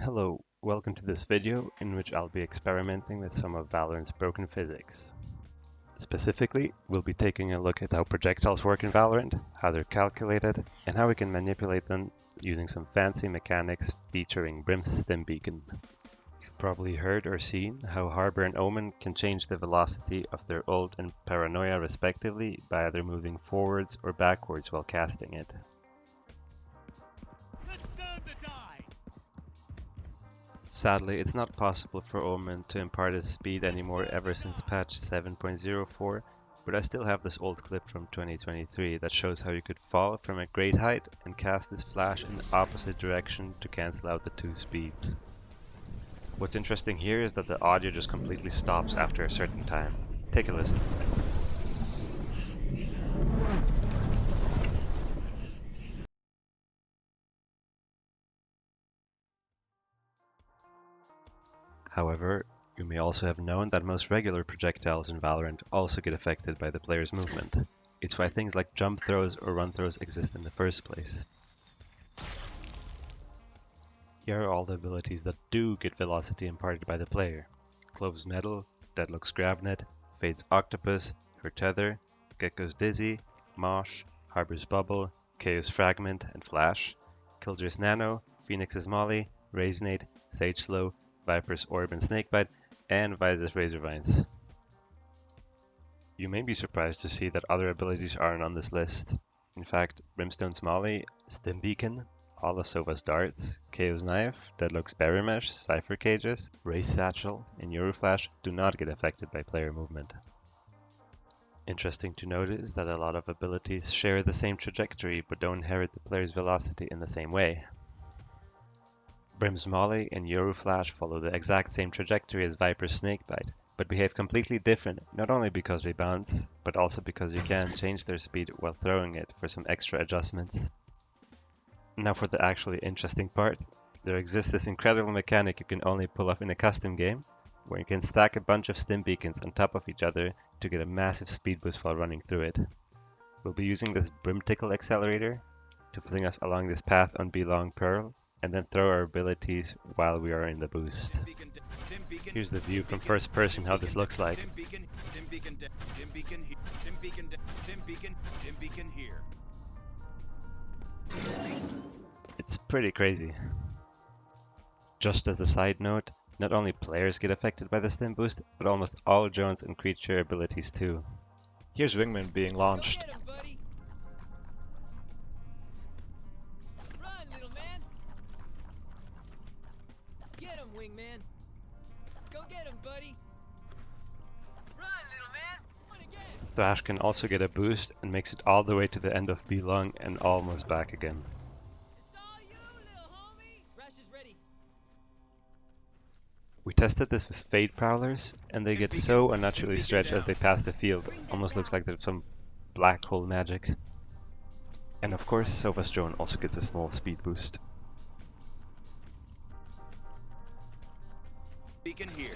Hello, welcome to this video in which I'll be experimenting with some of Valorant's broken physics. Specifically, we'll be taking a look at how projectiles work in Valorant, how they're calculated, and how we can manipulate them using some fancy mechanics featuring Brim's stim beacon. You've probably heard or seen how Harbor and Omen can change the velocity of their ult and paranoia respectively by either moving forwards or backwards while casting it. Sadly, it's not possible for Omen to impart his speed anymore ever since patch 7.04, but I still have this old clip from 2023 that shows how you could fall from a great height and cast this flash in the opposite direction to cancel out the two speeds. What's interesting here is that the audio just completely stops after a certain time. Take a listen. However, you may also have known that most regular projectiles in Valorant also get affected by the player's movement. It's why things like jump throws or run throws exist in the first place. Here are all the abilities that do get velocity imparted by the player. Clove's Metal, Deadlock's Grabnet, Fade's Octopus, her Tether, Gecko's Dizzy, Mosh, Harbor's Bubble, Chaos Fragment and Flash, Killjoy's Nano, Phoenix's Molly, Raisinade, Sage Slow, Viper's Orb and Snakebite, and Vize's Razor Vines. You may be surprised to see that other abilities aren't on this list. In fact, Brimstone's Molly, Stim Beacon, all of Sova's Darts, KO's Knife, Deadlock's Berry Mesh, Cypher Cages, Race Satchel, and Euroflash do not get affected by player movement. Interesting to note is that a lot of abilities share the same trajectory but don't inherit the player's velocity in the same way. Brim's Molly and Euroflash follow the exact same trajectory as Viper's Snakebite, but behave completely different, not only because they bounce, but also because you can change their speed while throwing it for some extra adjustments. Now for the actually interesting part, there exists this incredible mechanic you can only pull off in a custom game, where you can stack a bunch of stim beacons on top of each other to get a massive speed boost while running through it. We'll be using this Brim Tickle accelerator to fling us along this path on Belong Pearl, and then throw our abilities while we are in the boost. Here's the view from first person how this looks like. It's pretty crazy. Just as a side note, not only players get affected by the stim boost, but almost all drones and creature abilities too. Here's Wingman being launched. Get him, wingman! Go get him, buddy! Run, little man! Run again! Thrash can also get a boost and makes it all the way to the end of Belong and almost back again. It's all you, little homie! Thrash is ready. We tested this with Fade Prowlers, and they get so unnaturally stretched as they pass the field, almost looks like there's some black hole magic. And of course, Sova's drone also gets a small speed boost. Beacon here.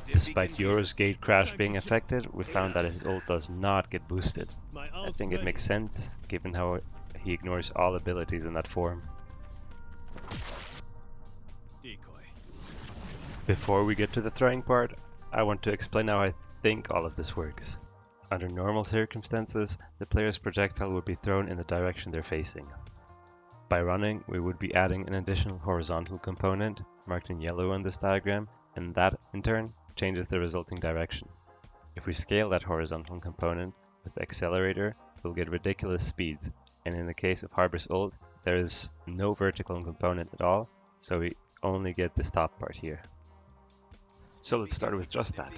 Despite Euro's gate crash being affected, we found that his ult does not get boosted. I think it makes sense, given how he ignores all abilities in that form. Decoy. Before we get to the throwing part, I want to explain how I think all of this works. Under normal circumstances, the player's projectile would be thrown in the direction they're facing. By running, we would be adding an additional horizontal component, marked in yellow on this diagram, and that, in turn, changes the resulting direction. If we scale that horizontal component with the accelerator, we'll get ridiculous speeds, and in the case of Harbor's ult, there is no vertical component at all, so we only get this top part here. So let's start with just that.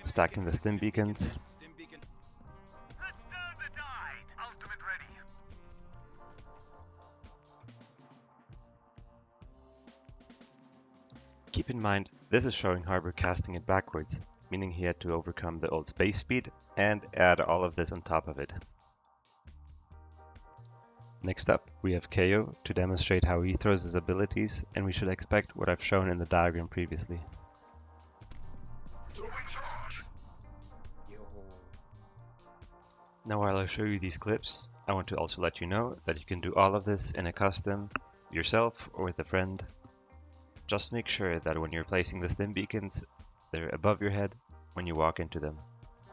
Stacking the stim beacons. Let's turn the tide. Ultimate ready. Keep in mind, this is showing Harbor casting it backwards, meaning he had to overcome the ult's base speed and add all of this on top of it. Next up, we have KO to demonstrate how he throws his abilities, and we should expect what I've shown in the diagram previously. Now while I show you these clips, I want to also let you know that you can do all of this in a custom, yourself or with a friend. Just make sure that when you're placing the stim beacons, they're above your head when you walk into them.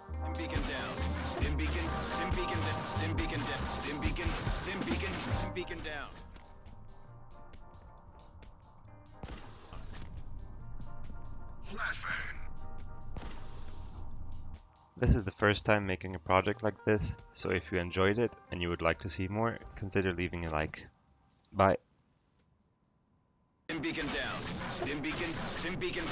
Stim beacon down. Stim beacon. Stim beacon down. Stim beacon down. Stim beacon. Stim beacon. Stim beacon down. Flashbang. This is the first time making a project like this, so if you enjoyed it and you would like to see more, consider leaving a like. Bye. Stim beacon down. Stim beacon. Stim beacon down.